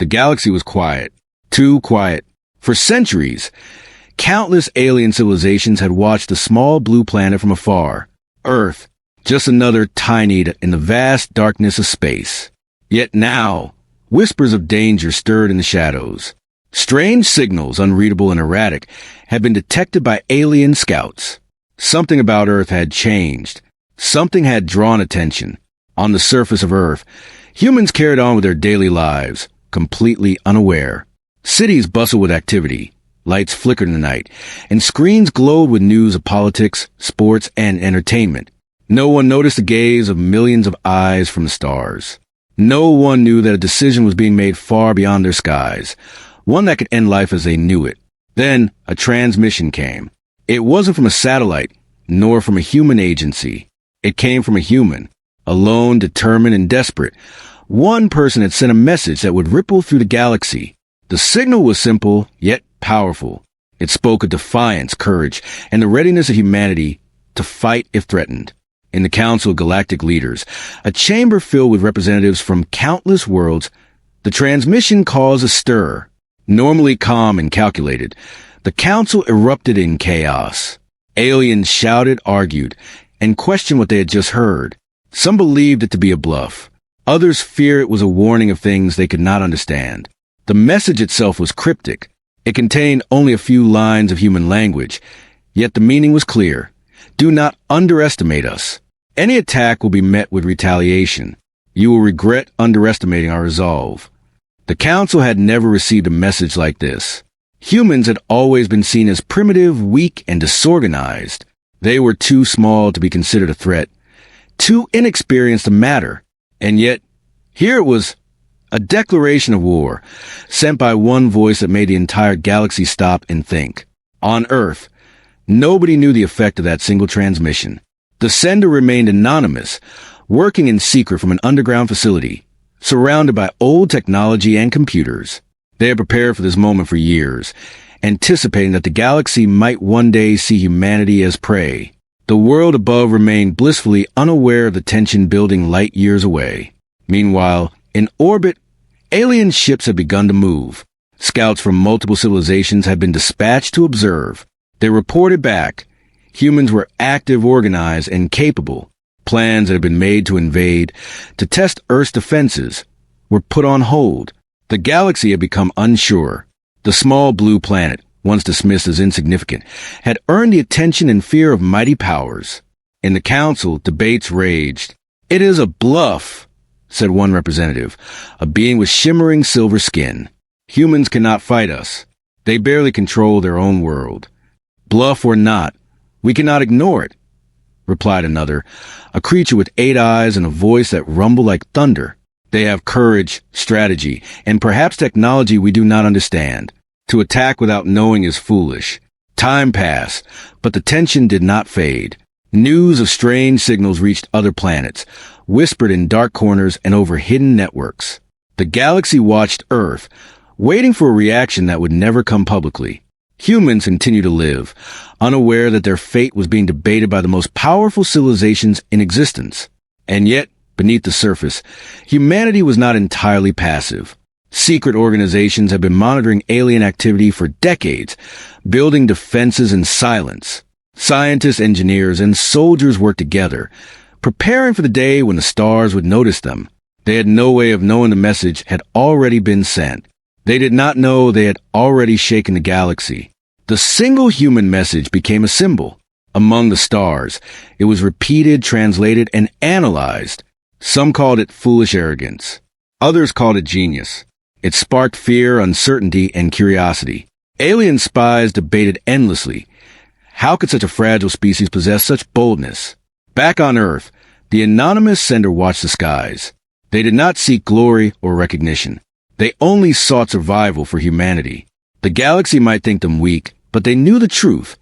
The galaxy was quiet. Too quiet. For centuries, countless alien civilizations had watched the small blue planet from afar. Earth, just another tiny in the vast darkness of space. Yet now, whispers of danger stirred in the shadows. Strange signals, unreadable and erratic, had been detected by alien scouts. Something about Earth had changed. Something had drawn attention. On the surface of Earth, humans carried on with their daily lives, completely unaware. Cities bustled with activity. Lights flickered in the night, and screens glowed with news of politics, sports, and entertainment. No one noticed the gaze of millions of eyes from the stars. No one knew that a decision was being made far beyond their skies, one that could end life as they knew it. Then, a transmission came. It wasn't from a satellite, nor from a human agency. It came from a human, alone, determined, and desperate. One person had sent a message that would ripple through the galaxy. The signal was simple, yet powerful. It spoke of defiance, courage, and the readiness of humanity to fight if threatened. In the Council of Galactic Leaders, a chamber filled with representatives from countless worlds, the transmission caused a stir. Normally calm and calculated, the council erupted in chaos. Aliens shouted, argued, and questioned what they had just heard. Some believed it to be a bluff. Others feared it was a warning of things they could not understand. The message itself was cryptic. It contained only a few lines of human language, yet the meaning was clear. Do not underestimate us. Any attack will be met with retaliation. You will regret underestimating our resolve. The Council had never received a message like this. Humans had always been seen as primitive, weak, and disorganized. They were too small to be considered a threat, too inexperienced to matter. And yet, here it was, a declaration of war, sent by one voice that made the entire galaxy stop and think. On Earth, nobody knew the effect of that single transmission. The sender remained anonymous, working in secret from an underground facility, surrounded by old technology and computers. They had prepared for this moment for years, anticipating that the galaxy might one day see humanity as prey. The world above remained blissfully unaware of the tension building light years away. Meanwhile, in orbit, alien ships had begun to move. Scouts from multiple civilizations had been dispatched to observe. They reported back. Humans were active, organized, and capable. Plans that had been made to invade, to test Earth's defenses, were put on hold. The galaxy had become unsure. The small blue planet, once dismissed as insignificant, had earned the attention and fear of mighty powers. In the council, debates raged. "It is a bluff," said one representative, a being with shimmering silver skin. "Humans cannot fight us. They barely control their own world." "Bluff or not, we cannot ignore it," replied another, a creature with 8 eyes and a voice that rumbled like thunder. "They have courage, strategy, and perhaps technology we do not understand. To attack without knowing is foolish." Time passed, but the tension did not fade. News of strange signals reached other planets, whispered in dark corners and over hidden networks. The galaxy watched Earth, waiting for a reaction that would never come publicly. Humans continued to live, unaware that their fate was being debated by the most powerful civilizations in existence. And yet, beneath the surface, humanity was not entirely passive. Secret organizations had been monitoring alien activity for decades, building defenses in silence. Scientists, engineers, and soldiers worked together, preparing for the day when the stars would notice them. They had no way of knowing the message had already been sent. They did not know they had already shaken the galaxy. The single human message became a symbol. Among the stars, it was repeated, translated, and analyzed. Some called it foolish arrogance. Others called it genius. It sparked fear, uncertainty, and curiosity. Alien spies debated endlessly. How could such a fragile species possess such boldness? Back on Earth, the anonymous sender watched the skies. They did not seek glory or recognition. They only sought survival for humanity. The galaxy might think them weak, but they knew the truth.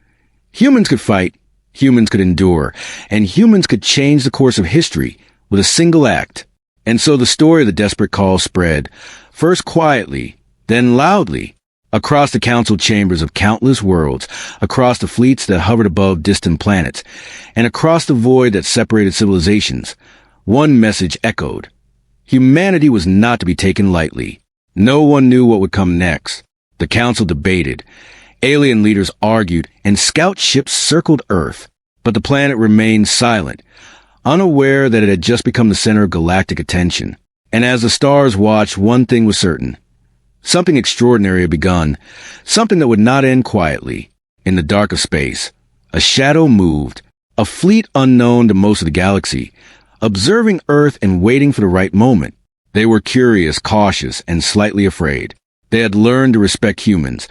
Humans could fight, humans could endure, and humans could change the course of history with a single act. And so the story of the desperate call spread, first quietly, then loudly, across the council chambers of countless worlds, across the fleets that hovered above distant planets, and across the void that separated civilizations. One message echoed. Humanity was not to be taken lightly. No one knew what would come next. The council debated. Alien leaders argued, and scout ships circled Earth. But the planet remained silent, unaware that it had just become the center of galactic attention. And as the stars watched, one thing was certain. Something extraordinary had begun, something that would not end quietly. In the dark of space, a shadow moved, a fleet unknown to most of the galaxy, observing Earth and waiting for the right moment. They were curious, cautious, and slightly afraid. They had learned to respect humans,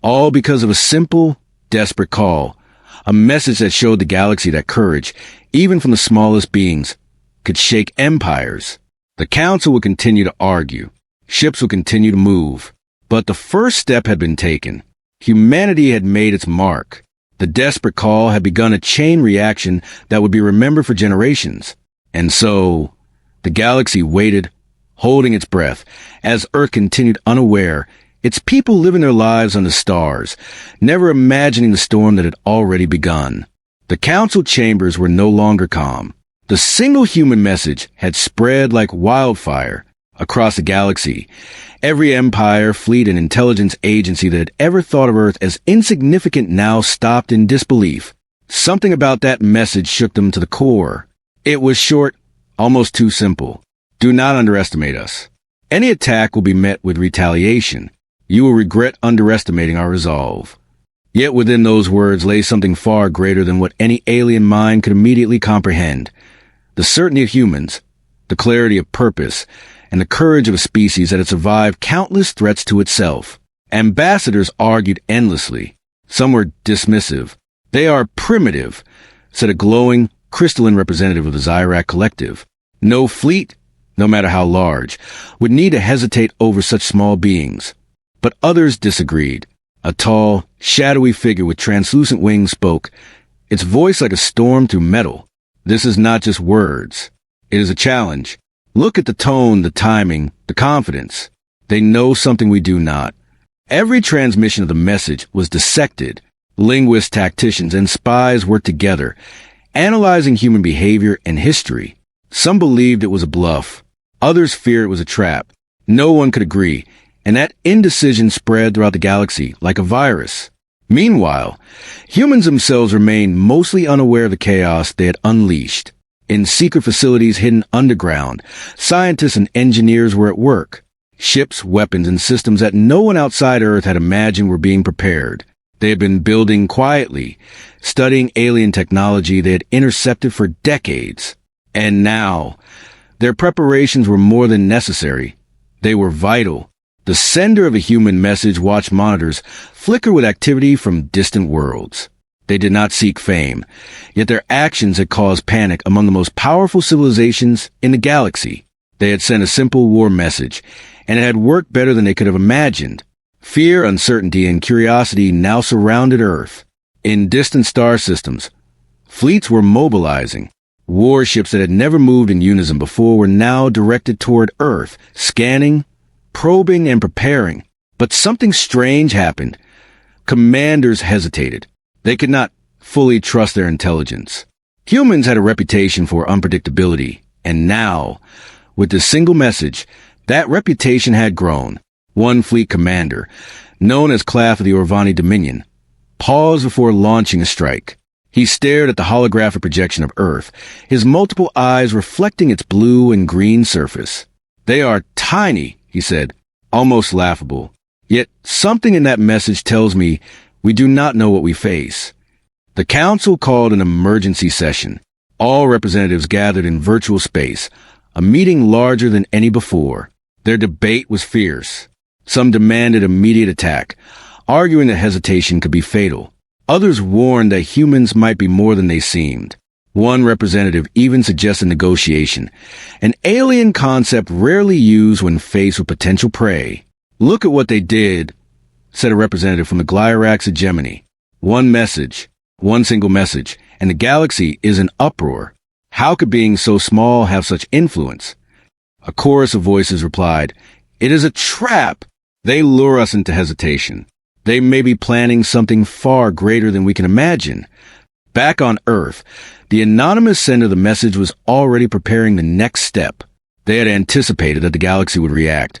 all because of a simple, desperate call, a message that showed the galaxy that courage, even from the smallest beings, could shake empires. The council would continue to argue. Ships would continue to move. But the first step had been taken. Humanity had made its mark. The desperate call had begun a chain reaction that would be remembered for generations. And so, the galaxy waited, holding its breath, as Earth continued unaware, its people living their lives on the stars, never imagining the storm that had already begun. The council chambers were no longer calm. The single human message had spread like wildfire across the galaxy. Every empire, fleet, and intelligence agency that had ever thought of Earth as insignificant now stopped in disbelief. Something about that message shook them to the core. It was short, almost too simple. Do not underestimate us. Any attack will be met with retaliation. You will regret underestimating our resolve. Yet within those words lay something far greater than what any alien mind could immediately comprehend. The certainty of humans, the clarity of purpose, and the courage of a species that had survived countless threats to itself. Ambassadors argued endlessly. Some were dismissive. They are primitive, said a glowing, crystalline representative of the Zyrak Collective. No fleet, no matter how large, would need to hesitate over such small beings. But others disagreed. A tall, shadowy figure with translucent wings spoke, its voice like a storm through metal. This is not just words. It is a challenge. Look at the tone, the timing, the confidence. They know something we do not. Every transmission of the message was dissected. Linguists, tacticians, and spies worked together, analyzing human behavior and history. Some believed it was a bluff. Others feared it was a trap. No one could agree, and that indecision spread throughout the galaxy like a virus. Meanwhile, humans themselves remained mostly unaware of the chaos they had unleashed. In secret facilities hidden underground, scientists and engineers were at work. Ships, weapons, and systems that no one outside Earth had imagined were being prepared. They had been building quietly, studying alien technology they had intercepted for decades. And now, their preparations were more than necessary. They were vital. The sender of a human message watched monitors flicker with activity from distant worlds. They did not seek fame, yet their actions had caused panic among the most powerful civilizations in the galaxy. They had sent a simple war message, and it had worked better than they could have imagined. Fear, uncertainty, and curiosity now surrounded Earth. In distant star systems, fleets were mobilizing. Warships that had never moved in unison before were now directed toward Earth, scanning, probing, and preparing. But something strange happened. Commanders hesitated. They could not fully trust their intelligence. Humans had a reputation for unpredictability, and now, with this single message, that reputation had grown. One fleet commander, known as Claff of the Orvani Dominion, paused before launching a strike. He stared at the holographic projection of Earth, his multiple eyes reflecting its blue and green surface. "They are tiny," he said, almost laughable. Yet something in that message tells me we do not know what we face. The council called an emergency session. All representatives gathered in virtual space, a meeting larger than any before. Their debate was fierce. Some demanded immediate attack, arguing that hesitation could be fatal. Others warned that humans might be more than they seemed. One representative even suggested negotiation, an alien concept rarely used when faced with potential prey. "Look at what they did," said a representative from the Glyrax hegemony. One message, one single message, and the galaxy is in uproar. How could beings so small have such influence? A chorus of voices replied, "It is a trap. They lure us into hesitation. They may be planning something far greater than we can imagine." Back on Earth, the anonymous sender of the message was already preparing the next step. They had anticipated that the galaxy would react.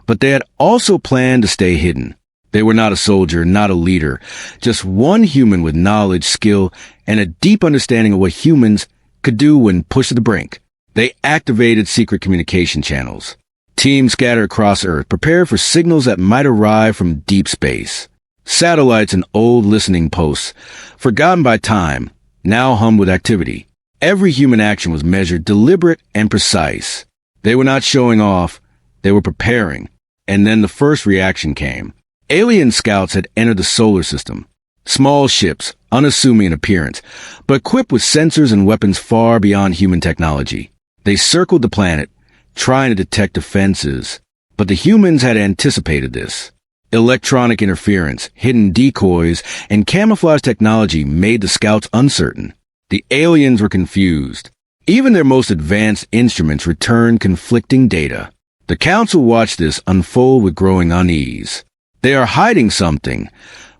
But they had also planned to stay hidden. They were not a soldier, not a leader, just one human with knowledge, skill, and a deep understanding of what humans could do when pushed to the brink. They activated secret communication channels. Teams scattered across Earth, prepared for signals that might arrive from deep space. Satellites and old listening posts, forgotten by time, now hummed with activity. Every human action was measured, deliberate, and precise. They were not showing off, they were preparing. And then the first reaction came. Alien scouts had entered the solar system. Small ships, unassuming in appearance, but equipped with sensors and weapons far beyond human technology. They circled the planet, trying to detect defenses. But the humans had anticipated this. Electronic interference, hidden decoys, and camouflage technology made the scouts uncertain. The aliens were confused. Even their most advanced instruments returned conflicting data. The council watched this unfold with growing unease. "They are hiding something,"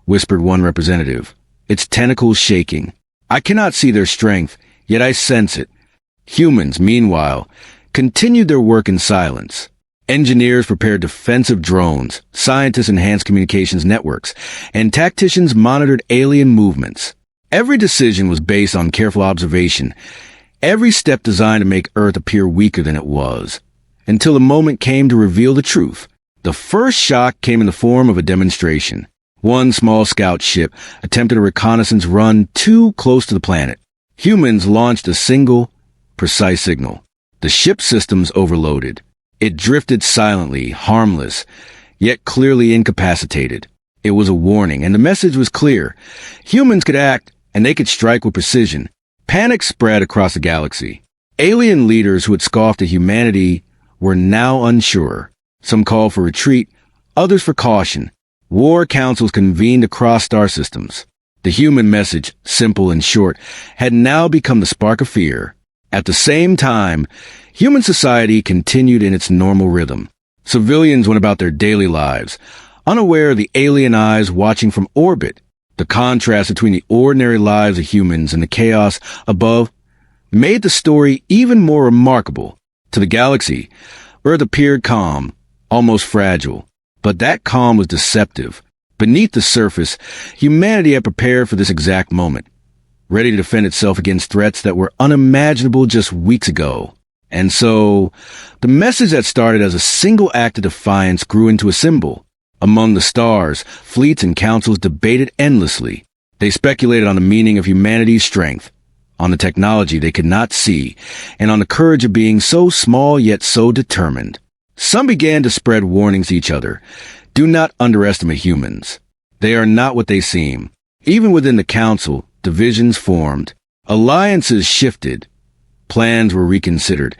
whispered one representative, its tentacles shaking. "I cannot see their strength, yet I sense it." Humans, meanwhile, continued their work in silence. Engineers prepared defensive drones, scientists enhanced communications networks, and tacticians monitored alien movements. Every decision was based on careful observation, every step designed to make Earth appear weaker than it was, until the moment came to reveal the truth. The first shock came in the form of a demonstration. One small scout ship attempted a reconnaissance run too close to the planet. Humans launched a single, precise signal. The ship systems overloaded. It drifted silently, harmless, yet clearly incapacitated. It was a warning, and the message was clear. Humans could act, and they could strike with precision. Panic spread across the galaxy. Alien leaders who had scoffed at humanity were now unsure. Some called for retreat, others for caution. War councils convened across star systems. The human message, simple and short, had now become the spark of fear. At the same time, human society continued in its normal rhythm. Civilians went about their daily lives, unaware of the alien eyes watching from orbit. The contrast between the ordinary lives of humans and the chaos above made the story even more remarkable. To the galaxy, Earth appeared calm, almost fragile. But that calm was deceptive. Beneath the surface, humanity had prepared for this exact moment, ready to defend itself against threats that were unimaginable just weeks ago. And so, the message that started as a single act of defiance grew into a symbol. Among the stars, fleets and councils debated endlessly. They speculated on the meaning of humanity's strength, on the technology they could not see, and on the courage of being so small yet so determined. Some began to spread warnings to each other. Do not underestimate humans. They are not what they seem. Even within the council, divisions formed. Alliances shifted. Plans were reconsidered.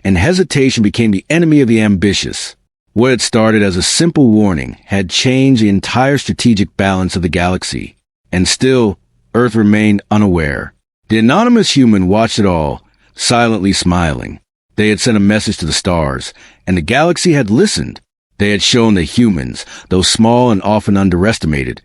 And hesitation became the enemy of the ambitious. What had started as a simple warning had changed the entire strategic balance of the galaxy. And still, Earth remained unaware. The anonymous human watched it all, silently smiling. They had sent a message to the stars, and the galaxy had listened. They had shown that humans, though small and often underestimated,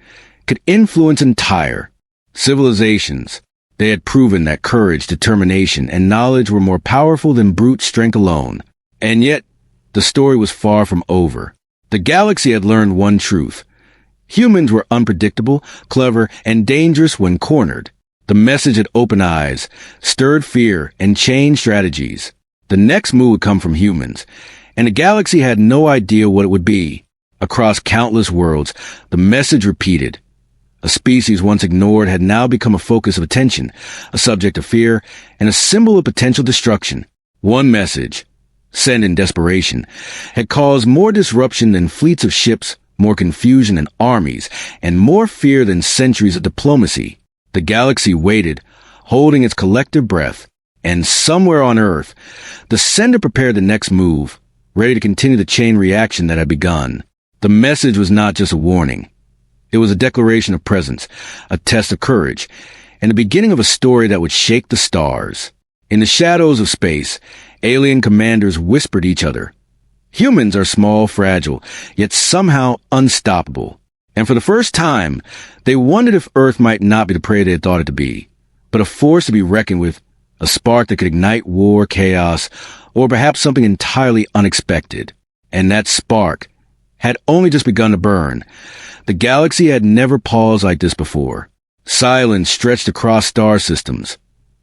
could influence entire civilizations. They had proven that courage, determination, and knowledge were more powerful than brute strength alone. And yet, the story was far from over. The galaxy had learned one truth. Humans were unpredictable, clever, and dangerous when cornered. The message had opened eyes, stirred fear, and changed strategies. The next move would come from humans, and the galaxy had no idea what it would be. Across countless worlds, the message repeated. A species once ignored had now become a focus of attention, a subject of fear, and a symbol of potential destruction. One message, sent in desperation, had caused more disruption than fleets of ships, more confusion than armies, and more fear than centuries of diplomacy. The galaxy waited, holding its collective breath. And somewhere on Earth, the sender prepared the next move, ready to continue the chain reaction that had begun. The message was not just a warning. It was a declaration of presence, a test of courage, and the beginning of a story that would shake the stars. In the shadows of space, alien commanders whispered each other. Humans are small, fragile, yet somehow unstoppable. And for the first time, they wondered if Earth might not be the prey they had thought it to be, but a force to be reckoned with, a spark that could ignite war, chaos, or perhaps something entirely unexpected. And that spark, had only just begun to burn. The galaxy had never paused like this before. Silence stretched across star systems.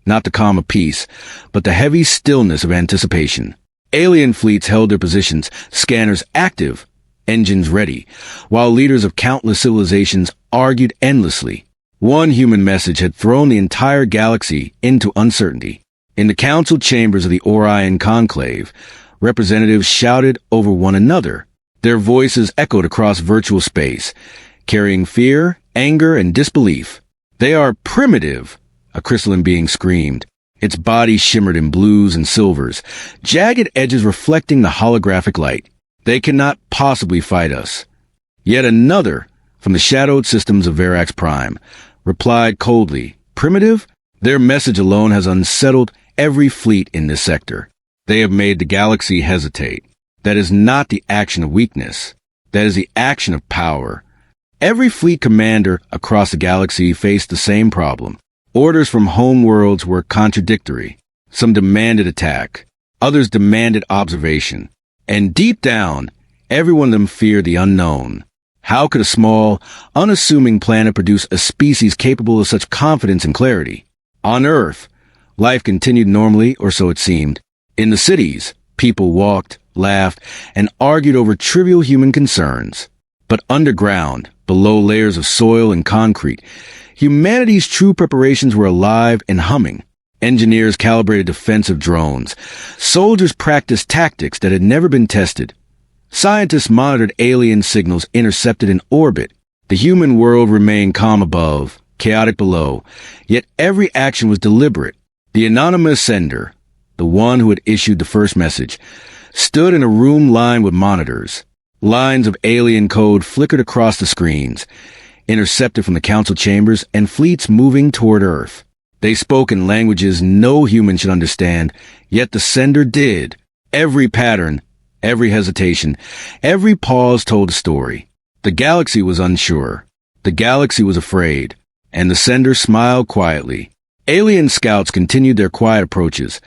Not the calm of peace, but the heavy stillness of anticipation. Alien fleets held their positions, scanners active, engines ready, while leaders of countless civilizations argued endlessly. One human message had thrown the entire galaxy into uncertainty. In the council chambers of the Orion Conclave, representatives shouted over one another. Their voices echoed across virtual space, carrying fear, anger, and disbelief. "They are primitive," a crystalline being screamed. Its body shimmered in blues and silvers, jagged edges reflecting the holographic light. "They cannot possibly fight us." Yet another, from the shadowed systems of Verax Prime, replied coldly, "Primitive? Their message alone has unsettled every fleet in this sector. They have made the galaxy hesitate. That is not the action of weakness. That is the action of power." Every fleet commander across the galaxy faced the same problem. Orders from homeworlds were contradictory. Some demanded attack. Others demanded observation. And deep down, every one of them feared the unknown. How could a small, unassuming planet produce a species capable of such confidence and clarity? On Earth, life continued normally, or so it seemed. In the cities, people walked, laughed, and argued over trivial human concerns. But underground, below layers of soil and concrete, humanity's true preparations were alive and humming. Engineers calibrated defensive drones. Soldiers practiced tactics that had never been tested. Scientists monitored alien signals intercepted in orbit. The human world remained calm above, chaotic below, yet every action was deliberate. The anonymous sender, the one who had issued the first message, stood in a room lined with monitors. Lines of alien code flickered across the screens, intercepted from the council chambers and fleets moving toward Earth. They spoke in languages no human should understand, yet the sender did. Every pattern, every hesitation, every pause told a story. The galaxy was unsure. The galaxy was afraid. And the sender smiled quietly. Alien scouts continued their quiet approaches,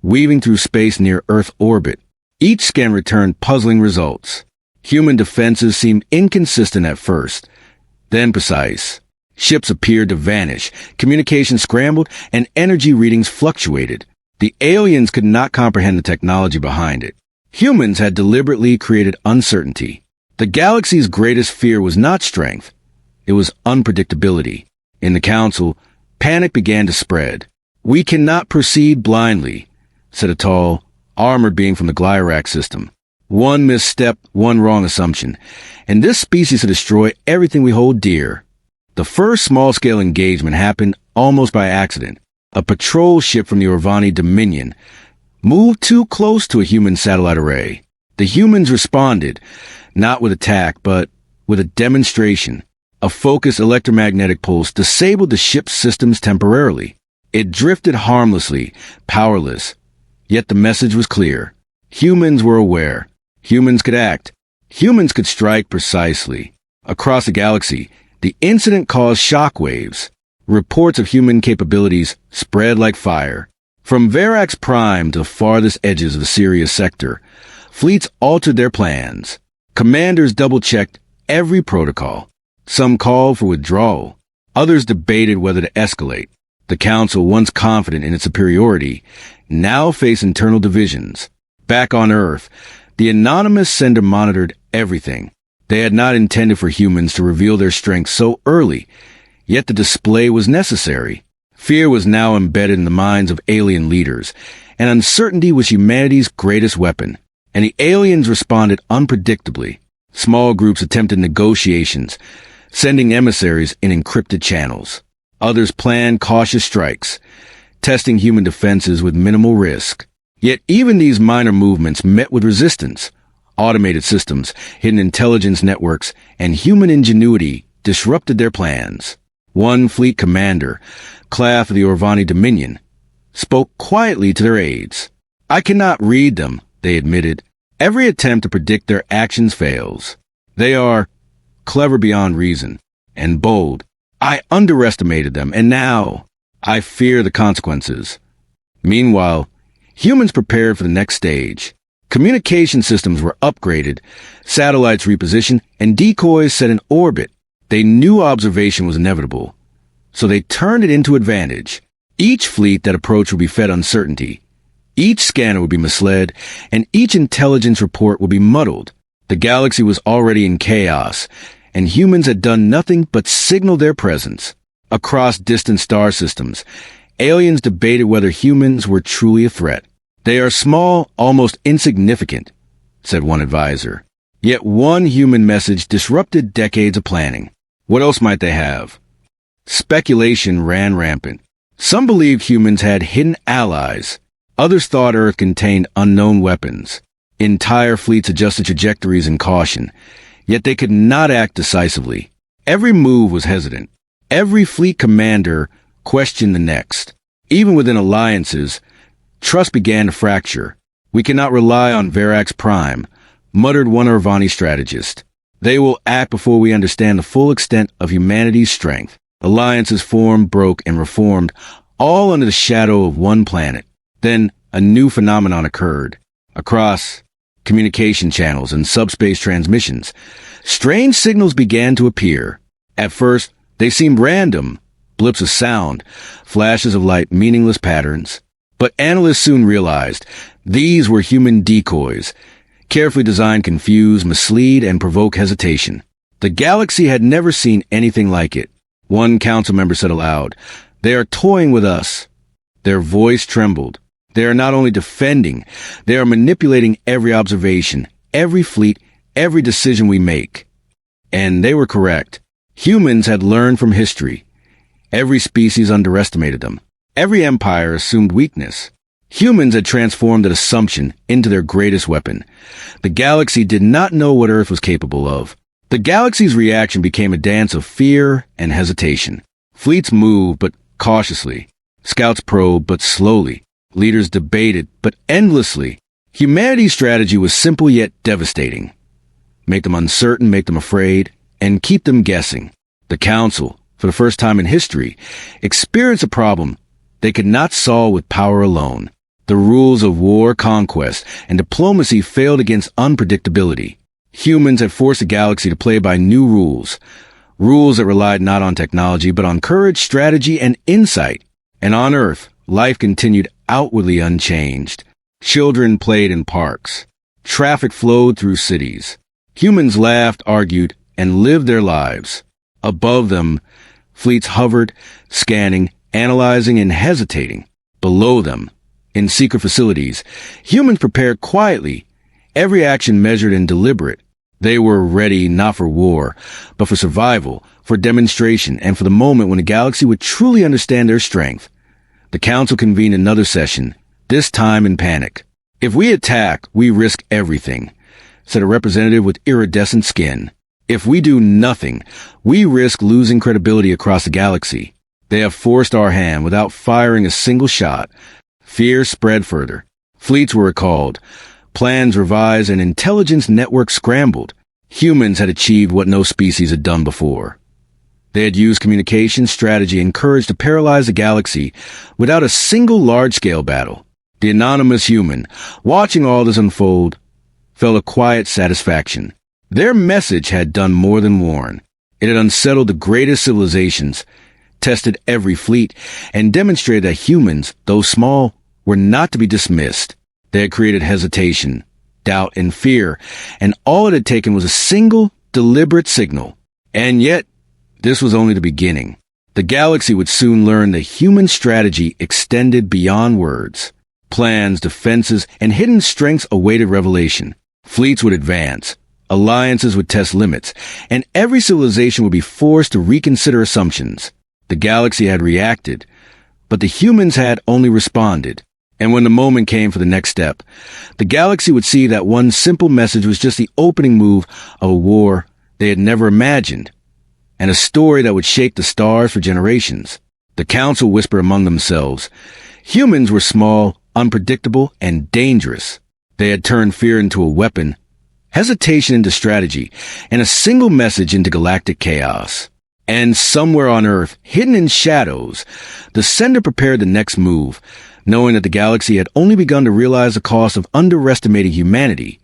weaving through space near Earth orbit. Each scan returned puzzling results. Human defenses seemed inconsistent at first, then precise. Ships appeared to vanish, communication scrambled, and energy readings fluctuated. The aliens could not comprehend the technology behind it. Humans had deliberately created uncertainty. The galaxy's greatest fear was not strength. It was unpredictability. In the council, panic began to spread. "We cannot proceed blindly," said a tall, armored being from the Glyrax system. "One misstep, one wrong assumption, and this species will destroy everything we hold dear." The first small-scale engagement happened almost by accident. A patrol ship from the Orvani Dominion moved too close to a human satellite array. The humans responded, not with attack, but with a demonstration. A focused electromagnetic pulse disabled the ship's systems temporarily. It drifted harmlessly, powerless. Yet the message was clear. Humans were aware. Humans could act. Humans could strike precisely. Across the galaxy, the incident caused shockwaves. Reports of human capabilities spread like fire. From Verax Prime to the farthest edges of the Sirius sector, fleets altered their plans. Commanders double-checked every protocol. Some called for withdrawal. Others debated whether to escalate. The Council, once confident in its superiority, now faced internal divisions. Back on Earth, the anonymous sender monitored everything. They had not intended for humans to reveal their strength so early, yet the display was necessary. Fear was now embedded in the minds of alien leaders, and uncertainty was humanity's greatest weapon. And the aliens responded unpredictably. Small groups attempted negotiations, sending emissaries in encrypted channels. Others planned cautious strikes, testing human defenses with minimal risk. Yet even these minor movements met with resistance. Automated systems, hidden intelligence networks, and human ingenuity disrupted their plans. One fleet commander, Claff of the Orvani Dominion, spoke quietly to their aides. "I cannot read them," they admitted. "Every attempt to predict their actions fails. They are clever beyond reason, and bold. I underestimated them, and now I fear the consequences." Meanwhile, humans prepared for the next stage. Communication systems were upgraded, satellites repositioned, and decoys set in orbit. They knew observation was inevitable, so they turned it into advantage. Each fleet that approached would be fed uncertainty. Each scanner would be misled, and each intelligence report would be muddled. The galaxy was already in chaos, and humans had done nothing but signal their presence. Across distant star systems, aliens debated whether humans were truly a threat. "They are small, almost insignificant," said one advisor. Yet one human message disrupted decades of planning. What else might they have? Speculation ran rampant. Some believed humans had hidden allies. Others thought Earth contained unknown weapons. Entire fleets adjusted trajectories in caution, yet they could not act decisively. Every move was hesitant. Every fleet commander questioned the next. Even within alliances, trust began to fracture. "We cannot rely on Verax Prime," muttered one Irvani strategist. "They will act before we understand the full extent of humanity's strength." Alliances formed, broke, and reformed, all under the shadow of one planet. Then a new phenomenon occurred. Across communication channels and subspace transmissions, strange signals began to appear. At first, they seemed random, blips of sound, flashes of light, meaningless patterns. But analysts soon realized these were human decoys, carefully designed to confuse, mislead, and provoke hesitation. The galaxy had never seen anything like it. One council member said aloud, "They are toying with us." Their voice trembled. "They are not only defending, they are manipulating every observation, every fleet, every decision we make." And they were correct. Humans had learned from history. Every species underestimated them. Every empire assumed weakness. Humans had transformed that assumption into their greatest weapon. The galaxy did not know what Earth was capable of. The galaxy's reaction became a dance of fear and hesitation. Fleets moved, but cautiously. Scouts probed, but slowly. Leaders debated, but endlessly. Humanity's strategy was simple yet devastating. Make them uncertain, make them afraid, and keep them guessing. The Council, for the first time in history, experienced a problem they could not solve with power alone. The rules of war, conquest, and diplomacy failed against unpredictability. Humans had forced the galaxy to play by new rules. Rules that relied not on technology, but on courage, strategy, and insight. And on Earth, life continued outwardly unchanged. Children played in parks. Traffic flowed through cities. Humans laughed, argued, and lived their lives. Above them, fleets hovered, scanning, analyzing, and hesitating. Below them, in secret facilities, humans prepared quietly, every action measured and deliberate. They were ready not for war, but for survival, for demonstration, and for the moment when the galaxy would truly understand their strength. The Council convened another session, this time in panic. "If we attack, we risk everything," said a representative with iridescent skin. "If we do nothing, we risk losing credibility across the galaxy. They have forced our hand without firing a single shot." Fear spread further. Fleets were recalled, plans revised, and intelligence networks scrambled. Humans had achieved what no species had done before. They had used communication, strategy, and courage to paralyze the galaxy without a single large-scale battle. The anonymous human, watching all this unfold, felt a quiet satisfaction. Their message had done more than warn. It had unsettled the greatest civilizations, tested every fleet, and demonstrated that humans, though small, were not to be dismissed. They had created hesitation, doubt, and fear, and all it had taken was a single, deliberate signal. And yet, this was only the beginning. The galaxy would soon learn that human strategy extended beyond words. Plans, defenses, and hidden strengths awaited revelation. Fleets would advance. Alliances would test limits, and every civilization would be forced to reconsider assumptions. The galaxy had reacted, but the humans had only responded. And when the moment came for the next step, the galaxy would see that one simple message was just the opening move of a war they had never imagined, and a story that would shake the stars for generations. The Council whispered among themselves. Humans were small, unpredictable, and dangerous. They had turned fear into a weapon, hesitation into strategy, and a single message into galactic chaos. And somewhere on Earth, hidden in shadows, the sender prepared the next move, knowing that the galaxy had only begun to realize the cost of underestimating humanity.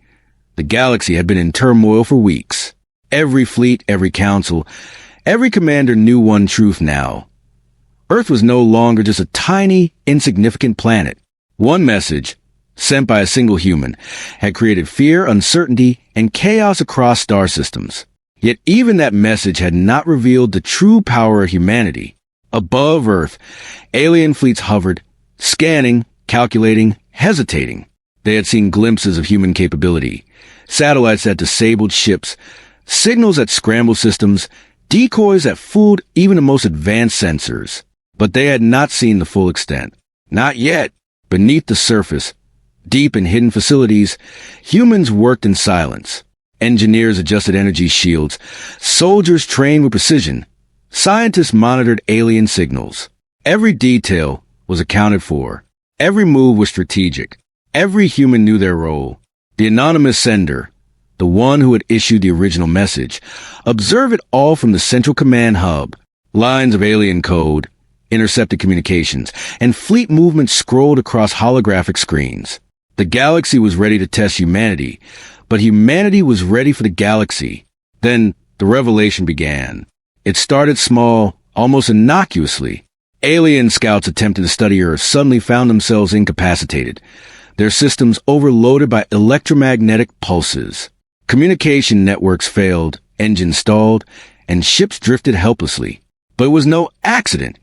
The galaxy had been in turmoil for weeks. Every fleet, every council, every commander knew one truth now. Earth was no longer just a tiny, insignificant planet. One message, sent by a single human, had created fear, uncertainty, and chaos across star systems. Yet even that message had not revealed the true power of humanity. Above Earth, alien fleets hovered, scanning, calculating, hesitating. They had seen glimpses of human capability, satellites that disabled ships, signals that scrambled systems, decoys that fooled even the most advanced sensors. But they had not seen the full extent. Not yet. Beneath the surface, deep in hidden facilities, humans worked in silence. Engineers adjusted energy shields. Soldiers trained with precision. Scientists monitored alien signals. Every detail was accounted for. Every move was strategic. Every human knew their role. The anonymous sender, the one who had issued the original message, observed it all from the central command hub. Lines of alien code, intercepted communications, and fleet movements scrolled across holographic screens. The galaxy was ready to test humanity, but humanity was ready for the galaxy. Then the revelation began. It started small, almost innocuously. Alien scouts attempting to study Earth suddenly found themselves incapacitated, their systems overloaded by electromagnetic pulses. Communication networks failed, engines stalled, and ships drifted helplessly. But it was no accident.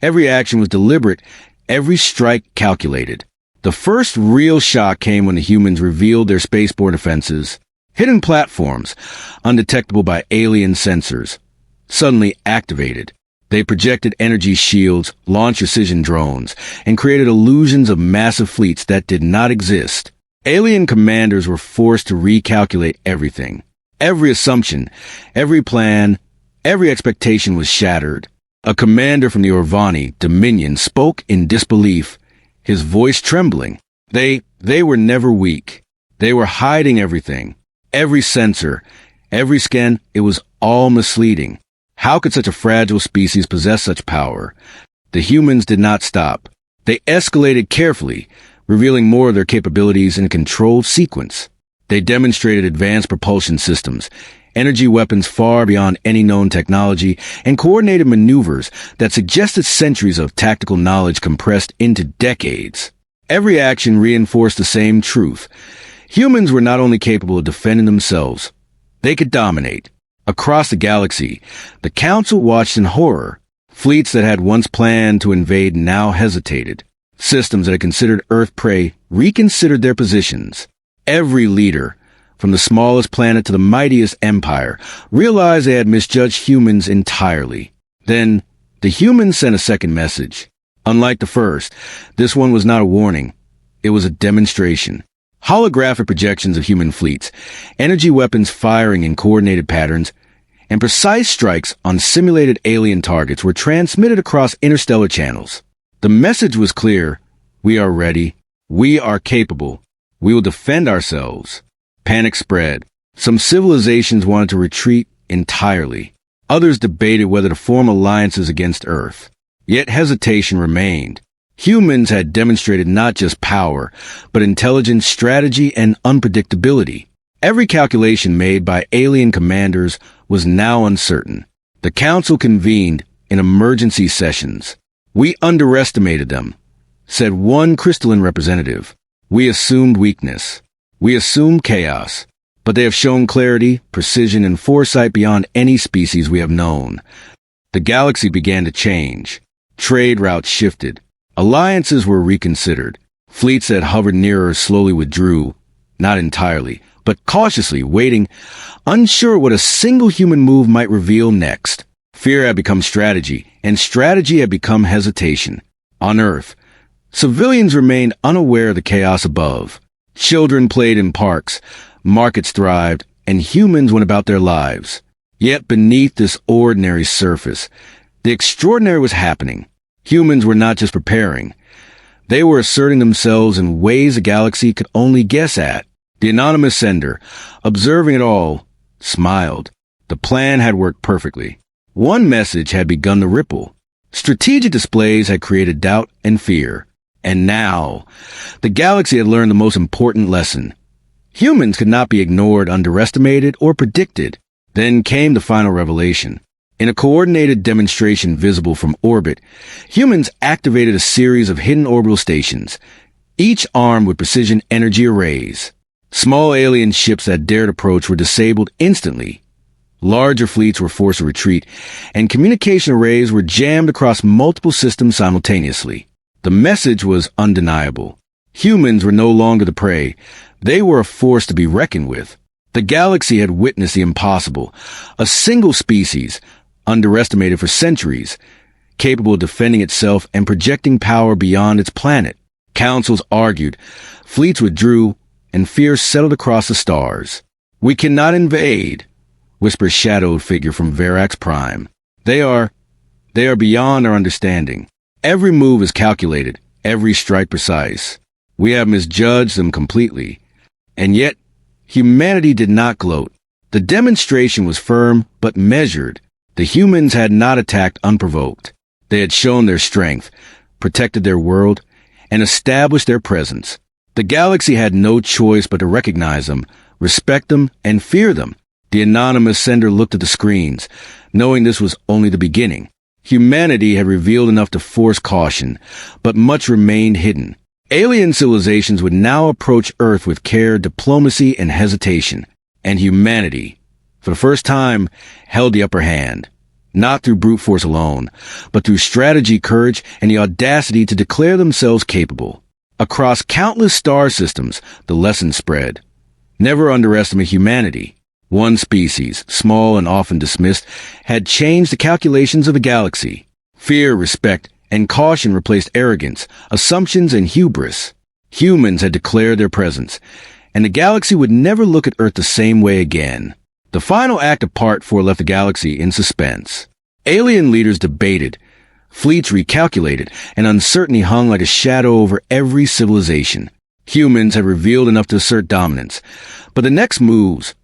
Every action was deliberate, every strike calculated. The first real shock came when the humans revealed their spaceborne defenses. Hidden platforms, undetectable by alien sensors, suddenly activated. They projected energy shields, launched precision drones, and created illusions of massive fleets that did not exist. Alien commanders were forced to recalculate everything. Every assumption, every plan, every expectation was shattered. A commander from the Orvani, Dominion, spoke in disbelief, his voice trembling. They were never weak. They were hiding everything. Every sensor, every scan, it was all misleading. How could such a fragile species possess such power? The humans did not stop. They escalated carefully, revealing more of their capabilities in a controlled sequence. They demonstrated advanced propulsion systems, energy weapons far beyond any known technology, and coordinated maneuvers that suggested centuries of tactical knowledge compressed into decades. Every action reinforced the same truth. Humans were not only capable of defending themselves, they could dominate. Across the galaxy, the Council watched in horror. Fleets that had once planned to invade now hesitated. Systems that had considered Earth prey reconsidered their positions. Every leader, from the smallest planet to the mightiest empire, realized they had misjudged humans entirely. Then, the humans sent a second message. Unlike the first, this one was not a warning. It was a demonstration. Holographic projections of human fleets, energy weapons firing in coordinated patterns, and precise strikes on simulated alien targets were transmitted across interstellar channels. The message was clear. We are ready. We are capable. We will defend ourselves. Panic spread. Some civilizations wanted to retreat entirely. Others debated whether to form alliances against Earth. Yet hesitation remained. Humans had demonstrated not just power, but intelligence, strategy, and unpredictability. Every calculation made by alien commanders was now uncertain. The Council convened in emergency sessions. We underestimated them, said one crystalline representative. We assumed weakness. We assumed chaos. But they have shown clarity, precision, and foresight beyond any species we have known. The galaxy began to change. Trade routes shifted. Alliances were reconsidered. Fleets that hovered nearer slowly withdrew, not entirely, but cautiously, waiting, unsure what a single human move might reveal next. Fear had become strategy, and strategy had become hesitation. On Earth, civilians remained unaware of the chaos above. Children played in parks, markets thrived, and humans went about their lives. Yet beneath this ordinary surface, the extraordinary was happening. Humans were not just preparing. They were asserting themselves in ways the galaxy could only guess at. The anonymous sender, observing it all, smiled. The plan had worked perfectly. One message had begun to ripple. Strategic displays had created doubt and fear. And now, the galaxy had learned the most important lesson. Humans could not be ignored, underestimated, or predicted. Then came the final revelation. In a coordinated demonstration visible from orbit, humans activated a series of hidden orbital stations, each armed with precision energy arrays. Small alien ships that dared approach were disabled instantly. Larger fleets were forced to retreat, and communication arrays were jammed across multiple systems simultaneously. The message was undeniable. Humans were no longer the prey. They were a force to be reckoned with. The galaxy had witnessed the impossible. A single species, underestimated for centuries, capable of defending itself and projecting power beyond its planet. Councils argued, fleets withdrew, and fear settled across the stars. "We cannot invade," whispered a shadowed figure from Verax Prime. They are beyond our understanding. Every move is calculated, every strike precise. We have misjudged them completely. And yet, humanity did not gloat. The demonstration was firm but measured. The humans had not attacked unprovoked. They had shown their strength, protected their world, and established their presence. The galaxy had no choice but to recognize them, respect them, and fear them. The anonymous sender looked at the screens, knowing this was only the beginning. Humanity had revealed enough to force caution, but much remained hidden. Alien civilizations would now approach Earth with care, diplomacy, and hesitation. And humanity, for the first time, held the upper hand. Not through brute force alone, but through strategy, courage, and the audacity to declare themselves capable. Across countless star systems, the lesson spread. Never underestimate humanity. One species, small and often dismissed, had changed the calculations of the galaxy. Fear, respect, and caution replaced arrogance, assumptions, and hubris. Humans had declared their presence, and the galaxy would never look at Earth the same way again. The final act of Part 4 left the galaxy in suspense. Alien leaders debated, fleets recalculated, and uncertainty hung like a shadow over every civilization. Humans had revealed enough to assert dominance, but the next moves,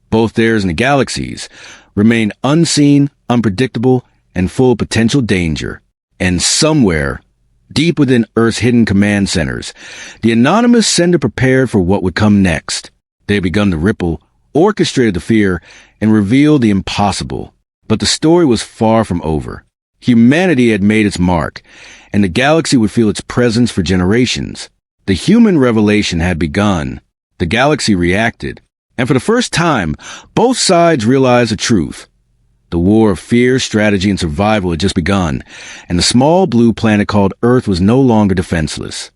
both theirs and the galaxy's, remained unseen, unpredictable, and full of potential danger. And somewhere, deep within Earth's hidden command centers, the anonymous sender prepared for what would come next. They had begun to ripple, orchestrated the fear, and revealed the impossible. But the story was far from over. Humanity had made its mark, and the galaxy would feel its presence for generations. The human revelation had begun. The galaxy reacted. And for the first time, both sides realized the truth. The war of fear, strategy, and survival had just begun, and the small blue planet called Earth was no longer defenseless.